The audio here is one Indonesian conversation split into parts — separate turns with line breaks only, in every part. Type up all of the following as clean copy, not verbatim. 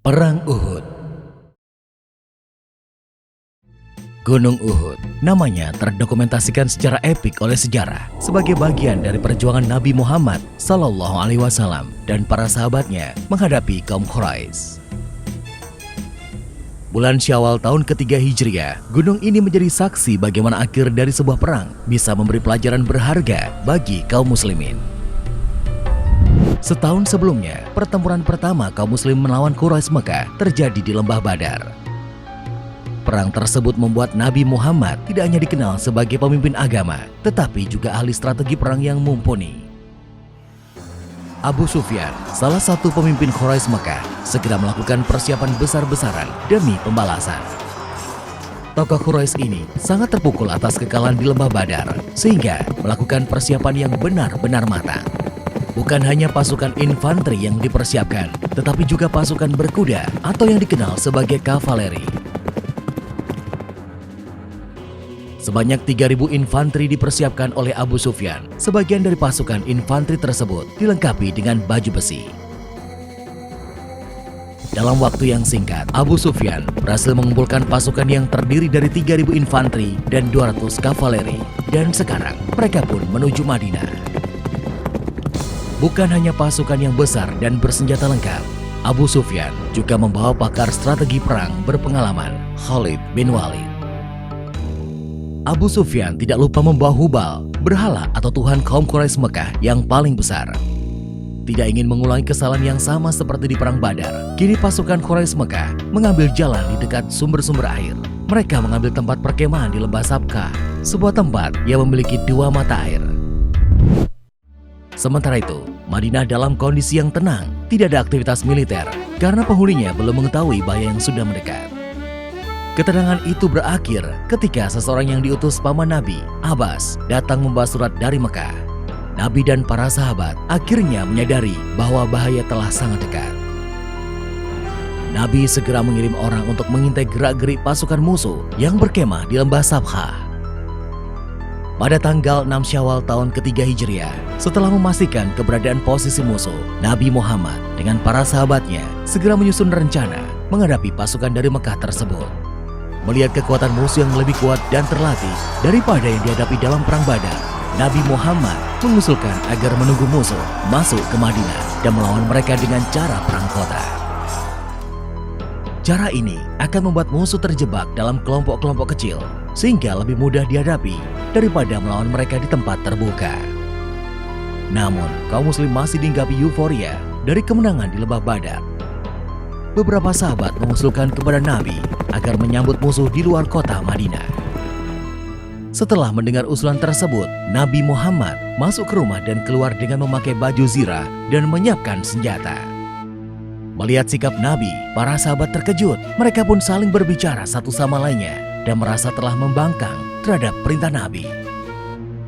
Perang Uhud. Gunung Uhud namanya terdokumentasikan secara epik oleh sejarah sebagai bagian dari perjuangan Nabi Muhammad SAW dan para sahabatnya menghadapi kaum Quraisy. Bulan Syawal tahun ketiga Hijriah, gunung ini menjadi saksi bagaimana akhir dari sebuah perang bisa memberi pelajaran berharga bagi kaum muslimin. Setahun sebelumnya, pertempuran pertama kaum muslim melawan Quraisy Mekah terjadi di Lembah Badar. Perang tersebut membuat Nabi Muhammad tidak hanya dikenal sebagai pemimpin agama, tetapi juga ahli strategi perang yang mumpuni. Abu Sufyan, salah satu pemimpin Quraisy Mekah, segera melakukan persiapan besar-besaran demi pembalasan. Tokoh Quraisy ini sangat terpukul atas kekalahan di Lembah Badar, sehingga melakukan persiapan yang benar-benar matang. Bukan hanya pasukan infanteri yang dipersiapkan, tetapi juga pasukan berkuda atau yang dikenal sebagai kavaleri. Sebanyak 3.000 infanteri dipersiapkan oleh Abu Sufyan. Sebagian dari pasukan infanteri tersebut dilengkapi dengan baju besi. Dalam waktu yang singkat, Abu Sufyan berhasil mengumpulkan pasukan yang terdiri dari 3.000 infanteri dan 200 kavaleri. Dan sekarang mereka pun menuju Madinah. Bukan hanya pasukan yang besar dan bersenjata lengkap, Abu Sufyan juga membawa pakar strategi perang berpengalaman, Khalid bin Walid. Abu Sufyan tidak lupa membawa Hubal, berhala atau tuhan kaum Quraisy Mekah yang paling besar. Tidak ingin mengulangi kesalahan yang sama seperti di Perang Badar, kini pasukan Quraisy Mekah mengambil jalan di dekat sumber-sumber air. Mereka mengambil tempat perkemahan di Lembah Sabkhah, sebuah tempat yang memiliki 2 mata air. Sementara itu, Madinah dalam kondisi yang tenang, tidak ada aktivitas militer karena penghuninya belum mengetahui bahaya yang sudah mendekat. Ketenangan itu berakhir ketika seseorang yang diutus paman Nabi, Abbas, datang membawa surat dari Mekah. Nabi dan para sahabat akhirnya menyadari bahwa bahaya telah sangat dekat. Nabi segera mengirim orang untuk mengintai gerak-gerik pasukan musuh yang berkemah di Lembah Sabkhah. Pada tanggal 6 Syawal tahun ketiga Hijriah, setelah memastikan keberadaan posisi musuh, Nabi Muhammad dengan para sahabatnya segera menyusun rencana menghadapi pasukan dari Mekah tersebut. Melihat kekuatan musuh yang lebih kuat dan terlatih daripada yang dihadapi dalam Perang Badar, Nabi Muhammad mengusulkan agar menunggu musuh masuk ke Madinah dan melawan mereka dengan cara perang kota. Cara ini akan membuat musuh terjebak dalam kelompok-kelompok kecil, sehingga lebih mudah dihadapi daripada melawan mereka di tempat terbuka. Namun, kaum muslim masih dihinggapi euforia dari kemenangan di Lembah Badar. Beberapa sahabat mengusulkan kepada Nabi agar menyambut musuh di luar kota Madinah. Setelah mendengar usulan tersebut, Nabi Muhammad masuk ke rumah dan keluar dengan memakai baju zirah dan menyiapkan senjata. Melihat sikap Nabi, para sahabat terkejut. Mereka pun saling berbicara satu sama lainnya dan merasa telah membangkang terhadap perintah Nabi.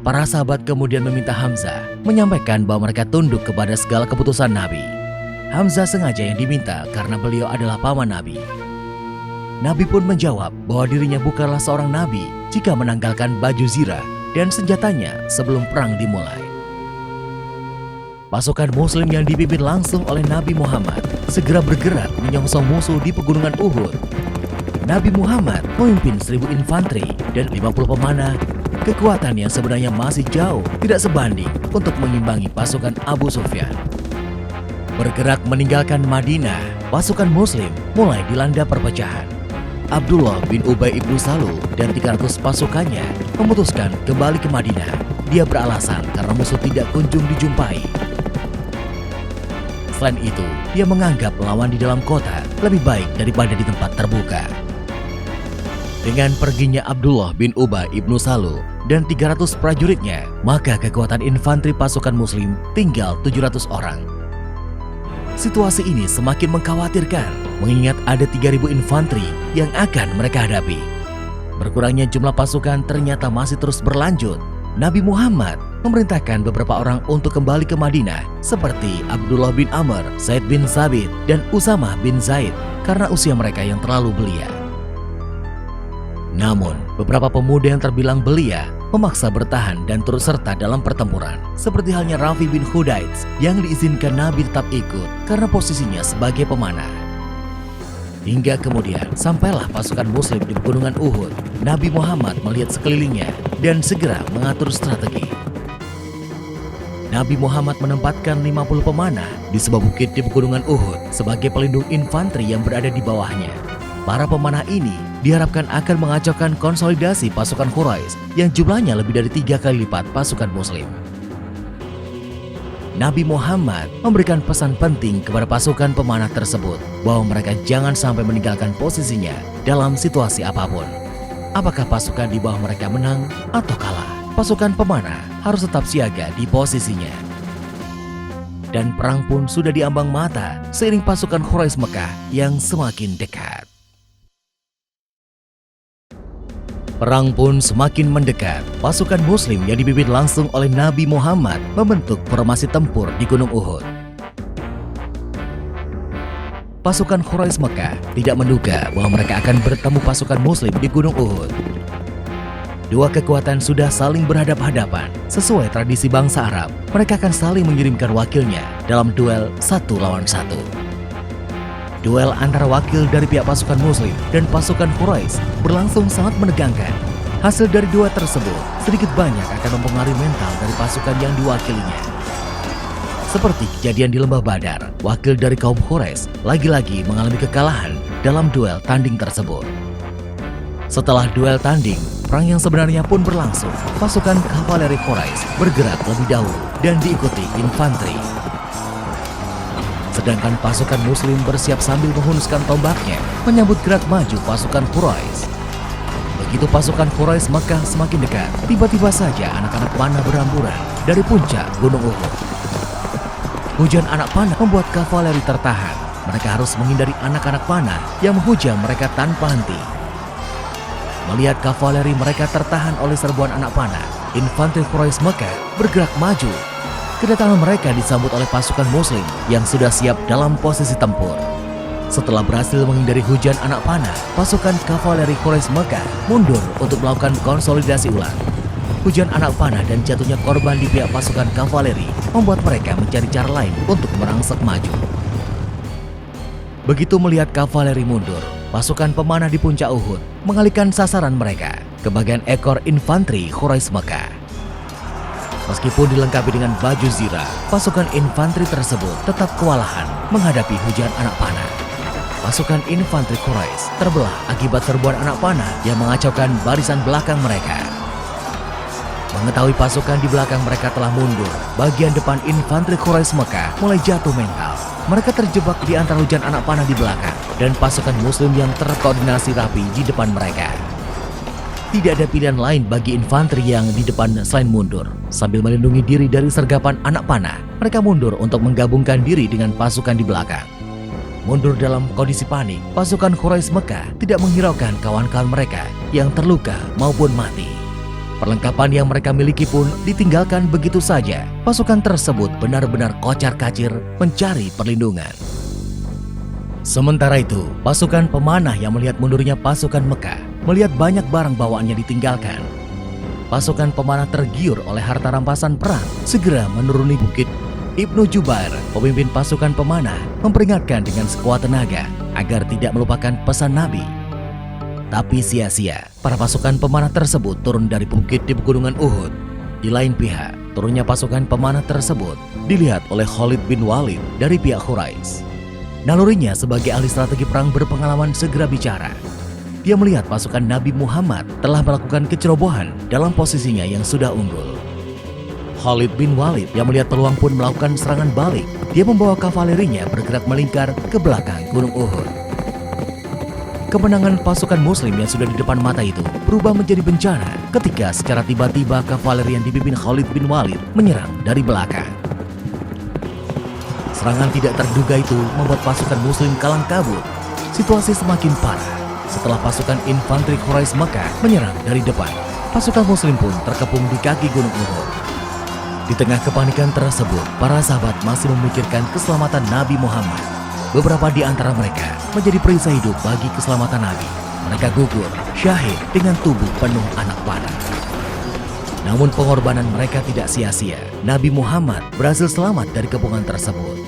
Para sahabat kemudian meminta Hamzah menyampaikan bahwa mereka tunduk kepada segala keputusan Nabi. Hamzah sengaja yang diminta karena beliau adalah paman Nabi. Nabi pun menjawab bahwa dirinya bukanlah seorang nabi jika menanggalkan baju zirah dan senjatanya sebelum perang dimulai. Pasukan muslim yang dipimpin langsung oleh Nabi Muhammad segera bergerak menyongsong musuh di pegunungan Uhud. Nabi Muhammad memimpin 1.000 infanteri dan 50 pemanah. Kekuatan yang sebenarnya masih jauh tidak sebanding untuk mengimbangi pasukan Abu Sufyan. Bergerak meninggalkan Madinah, pasukan muslim mulai dilanda perpecahan. Abdullah bin Ubay ibnu Salul dan 300 pasukannya memutuskan kembali ke Madinah. Dia beralasan karena musuh tidak kunjung dijumpai. Selain itu, dia menganggap melawan di dalam kota lebih baik daripada di tempat terbuka. Dengan perginya Abdullah bin Ubay ibnu Salul dan 300 prajuritnya, maka kekuatan infanteri pasukan muslim tinggal 700 orang. Situasi ini semakin mengkhawatirkan, mengingat ada 3.000 infanteri yang akan mereka hadapi. Berkurangnya jumlah pasukan ternyata masih terus berlanjut. Nabi Muhammad memerintahkan beberapa orang untuk kembali ke Madinah, seperti Abdullah bin Amr, Zaid bin Sabit, dan Usamah bin Zaid, karena usia mereka yang terlalu belia. Namun, beberapa pemuda yang terbilang belia memaksa bertahan dan turut serta dalam pertempuran, seperti halnya Rafi bin Khudaits yang diizinkan Nabi tetap ikut karena posisinya sebagai pemanah. Hingga kemudian sampailah pasukan muslim di pegunungan Uhud. Nabi Muhammad melihat sekelilingnya dan segera mengatur strategi. Nabi Muhammad menempatkan 50 pemanah di sebuah bukit di pegunungan Uhud sebagai pelindung infanteri yang berada di bawahnya. Para pemanah ini diharapkan akan mengacaukan konsolidasi pasukan Quraisy yang jumlahnya lebih dari 3 kali lipat pasukan muslim. Nabi Muhammad memberikan pesan penting kepada pasukan pemanah tersebut bahwa mereka jangan sampai meninggalkan posisinya dalam situasi apapun. Apakah pasukan di bawah mereka menang atau kalah, pasukan pemanah harus tetap siaga di posisinya. Dan perang pun sudah diambang mata seiring pasukan Quraisy Mekah yang semakin dekat. Perang pun semakin mendekat. Pasukan muslim yang dipimpin langsung oleh Nabi Muhammad membentuk formasi tempur di Gunung Uhud. Pasukan Quraisy Mekah tidak menduga bahwa mereka akan bertemu pasukan muslim di Gunung Uhud. Dua kekuatan sudah saling berhadap-hadapan. Sesuai tradisi bangsa Arab, mereka akan saling mengirimkan wakilnya dalam duel 1 lawan 1. Duel antara wakil dari pihak pasukan muslim dan pasukan Quraisy berlangsung sangat menegangkan. Hasil dari duel tersebut sedikit banyak akan mempengaruhi mental dari pasukan yang diwakilinya. Seperti kejadian di Lembah Badar, wakil dari kaum Quraisy lagi-lagi mengalami kekalahan dalam duel tanding tersebut. Setelah duel tanding, perang yang sebenarnya pun berlangsung. Pasukan kavaleri Quraisy bergerak lebih dahulu dan diikuti infanteri. Sedangkan pasukan muslim bersiap sambil menghunuskan tombaknya menyambut gerak maju pasukan Quraisy. Begitu pasukan Quraisy Mekah semakin dekat, tiba-tiba saja anak-anak panah berhamburan dari puncak Gunung Uhud. Hujan anak panah membuat kavaleri tertahan. Mereka harus menghindari anak-anak panah yang menghujam mereka tanpa henti. Melihat kavaleri mereka tertahan oleh serbuan anak panah, infanteri Quraisy Mekah bergerak maju. Kedatangan mereka disambut oleh pasukan muslim yang sudah siap dalam posisi tempur. Setelah berhasil menghindari hujan anak panah, pasukan kavaleri Quraisy Mekah mundur untuk melakukan konsolidasi ulang. Hujan anak panah dan jatuhnya korban di pihak pasukan kavaleri membuat mereka mencari cara lain untuk merangsek maju. Begitu melihat kavaleri mundur, pasukan pemanah di puncak Uhud mengalihkan sasaran mereka ke bagian ekor infanteri Quraisy Mekah. Meskipun dilengkapi dengan baju zirah, pasukan infanteri tersebut tetap kewalahan menghadapi hujan anak panah. Pasukan infanteri Quraisy terbelah akibat serbuan anak panah yang mengacaukan barisan belakang mereka. Mengetahui pasukan di belakang mereka telah mundur, bagian depan infanteri Quraisy Mekah mulai jatuh mental. Mereka terjebak di antara hujan anak panah di belakang dan pasukan muslim yang terkoordinasi rapi di depan mereka. Tidak ada pilihan lain bagi infanteri yang di depan selain mundur. Sambil melindungi diri dari sergapan anak panah, mereka mundur untuk menggabungkan diri dengan pasukan di belakang. Mundur dalam kondisi panik, pasukan Quraisy Mekah tidak menghiraukan kawan-kawan mereka yang terluka maupun mati. Perlengkapan yang mereka miliki pun ditinggalkan begitu saja. Pasukan tersebut benar-benar kocar-kacir mencari perlindungan. Sementara itu, pasukan pemanah yang melihat mundurnya pasukan Mekah melihat banyak barang bawaannya ditinggalkan. Pasukan pemanah tergiur oleh harta rampasan perang, segera menuruni bukit. Ibnu Jubair, pemimpin pasukan pemanah, memperingatkan dengan sekuat tenaga agar tidak melupakan pesan Nabi. Tapi sia-sia, para pasukan pemanah tersebut turun dari bukit di pegunungan Uhud. Di lain pihak, turunnya pasukan pemanah tersebut dilihat oleh Khalid bin Walid dari pihak Quraisy. Nalurinya sebagai ahli strategi perang berpengalaman segera bicara. Dia melihat pasukan Nabi Muhammad telah melakukan kecerobohan dalam posisinya yang sudah unggul. Khalid bin Walid yang melihat peluang pun melakukan serangan balik. Dia membawa kavalerinya bergerak melingkar ke belakang Gunung Uhud. Kemenangan pasukan muslim yang sudah di depan mata itu berubah menjadi bencana ketika secara tiba-tiba kavaleri yang dipimpin Khalid bin Walid menyerang dari belakang. Serangan tidak terduga itu membuat pasukan muslim kalang kabut. Situasi semakin parah setelah pasukan infanteri Quraisy Mekah menyerang dari depan. Pasukan muslim pun terkepung di kaki Gunung Uhud. Di tengah kepanikan tersebut, para sahabat masih memikirkan keselamatan Nabi Muhammad. Beberapa di antara mereka menjadi perisai hidup bagi keselamatan Nabi. Mereka gugur, syahid dengan tubuh penuh anak panah. Namun pengorbanan mereka tidak sia-sia. Nabi Muhammad berhasil selamat dari kepungan tersebut.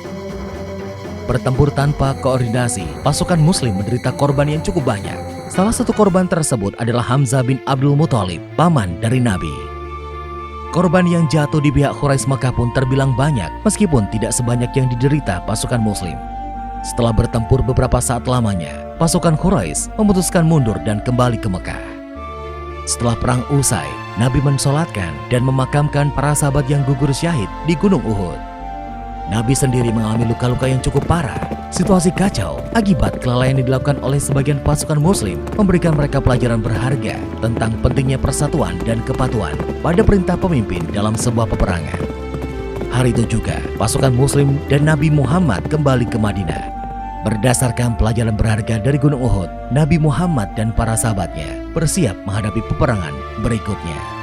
bertempur tanpa koordinasi, pasukan Muslim menderita korban yang cukup banyak. Salah satu korban tersebut adalah Hamzah bin Abdul Muthalib, paman dari Nabi. Korban yang jatuh di pihak Quraisy Mekah pun terbilang banyak, meskipun tidak sebanyak yang diderita pasukan Muslim. Setelah bertempur beberapa saat lamanya, pasukan Quraisy memutuskan mundur dan kembali ke Mekah. Setelah perang usai, Nabi mensolatkan dan memakamkan para sahabat yang gugur syahid di Gunung Uhud. Nabi sendiri mengalami luka-luka yang cukup parah. Situasi kacau akibat kelalaian yang dilakukan oleh sebagian pasukan Muslim memberikan mereka pelajaran berharga tentang pentingnya persatuan dan kepatuhan pada perintah pemimpin dalam sebuah peperangan. Hari itu juga, pasukan Muslim dan Nabi Muhammad kembali ke Madinah. Berdasarkan pelajaran berharga dari Gunung Uhud, Nabi Muhammad dan para sahabatnya bersiap menghadapi peperangan berikutnya.